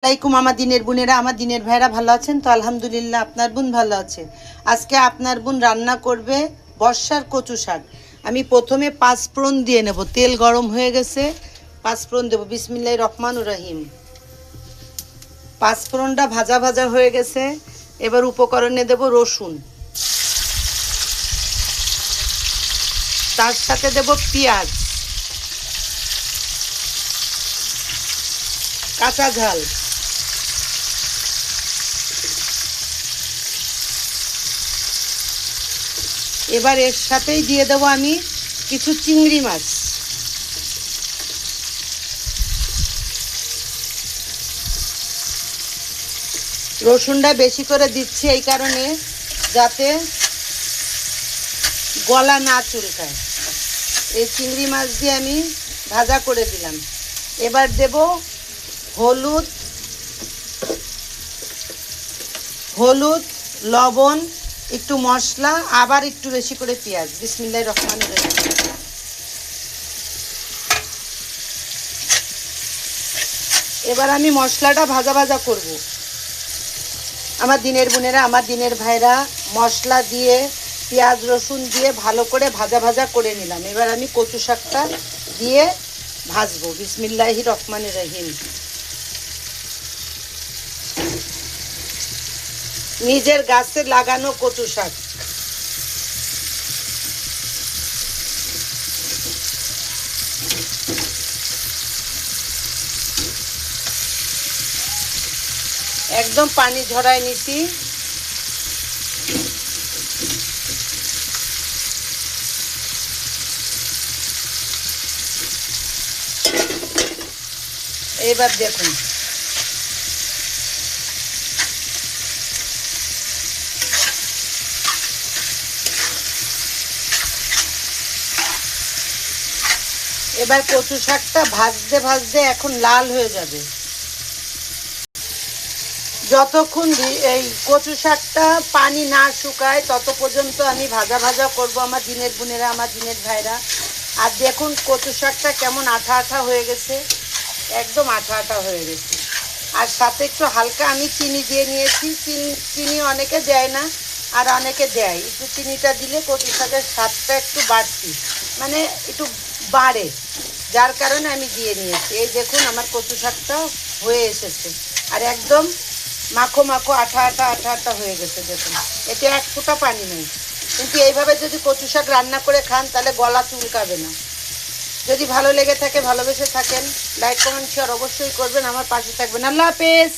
আসসালামাইকুম আমার দিনের বোনেরা, আমার দিনের ভাইরা ভালো আছেন তো? আলহামদুলিল্লাহ, আপনার বোন ভালো আছে। আজকে আপনার বোন রান্না করবে বর্ষার কচু শাক। আমি প্রথমে পাঁচফোড়ন দিয়ে নেব। তেল গরম হয়ে গেছে, পাঁচফোড়ন দেব। বিসমিল্লাহির রহমানির রহিম। পাঁচফোড়নটা ভাজা ভাজা হয়ে গেছে। এবার উপকরণে দেব রসুন, তার সাথে দেব পেঁয়াজ, কাঁচা ঝাল, এবার এর সাথেই দিয়ে দেবো আমি কিছু চিংড়ি মাছ। রসুনটা বেশি করে দিচ্ছি এই কারণে যাতে গলা না চুলকায়। এই চিংড়ি মাছ দিয়ে আমি ভাজা করে দিলাম। এবার দেব হলুদ, লবণ, একটু মশলা, আবার একটু বেশি করে পেঁয়াজ। বিসমিল্লাহির রহমানির রহিম। এবার আমি মশলাটা ভাজা ভাজা করব। আমার দিনের বোনেরা, আমার দিনের ভাইরা, মশলা দিয়ে পেঁয়াজ রসুন দিয়ে ভালো করে ভাজা ভাজা করে নিলাম। এবার আমি কচু শাকটা দিয়ে ভাজবো। বিসমিল্লাহির রহমানির রহিম। নিজের গাছে লাগানো কচু শাক। একদম পানি ঝরায় নিছি। এবার দেখুন, এবার কচু শাকটা ভাজতে ভাজতে এখন লাল হয়ে যাবে। যতক্ষণ এই কচু শাকটা পানি না শুকায় তত পর্যন্ত আমি ভাজা ভাজা করব আমার দিনের বোনেরা, আমার দিনের ভাইরা। আর দেখুন কচু শাকটা কেমন আঠা আঠা হয়ে গেছে, একদম আঠা আঠা হয়ে গেছে। আর সাথে একটু হালকা আমি চিনি দিয়ে নিয়েছি। চিনি অনেকে দেয় না আর অনেকে দেয়। একটু চিনিটা দিলে কচু শাকের স্বাদটা একটু বাড়তি, মানে একটু বাড়ে, যার কারণে আমি দিয়ে নিয়েছি। এই দেখুন আমার কচু শাকটা হয়ে এসেছে আর একদম মাখো মাখো আঠা আঠা আঠা আঠা হয়ে গেছে। দেখুন, এতে এক ফোঁটা পানি নেই। কিন্তু এইভাবে যদি কচু শাক রান্না করে খান তাহলে গলা চুলকাবে না। যদি ভালো লেগে থাকে, ভালোবেসে থাকেন, লাইক কমেন্ট শেয়ার অবশ্যই করবেন, আমার পাশে থাকবেন। আল্লাহ হাফেজ।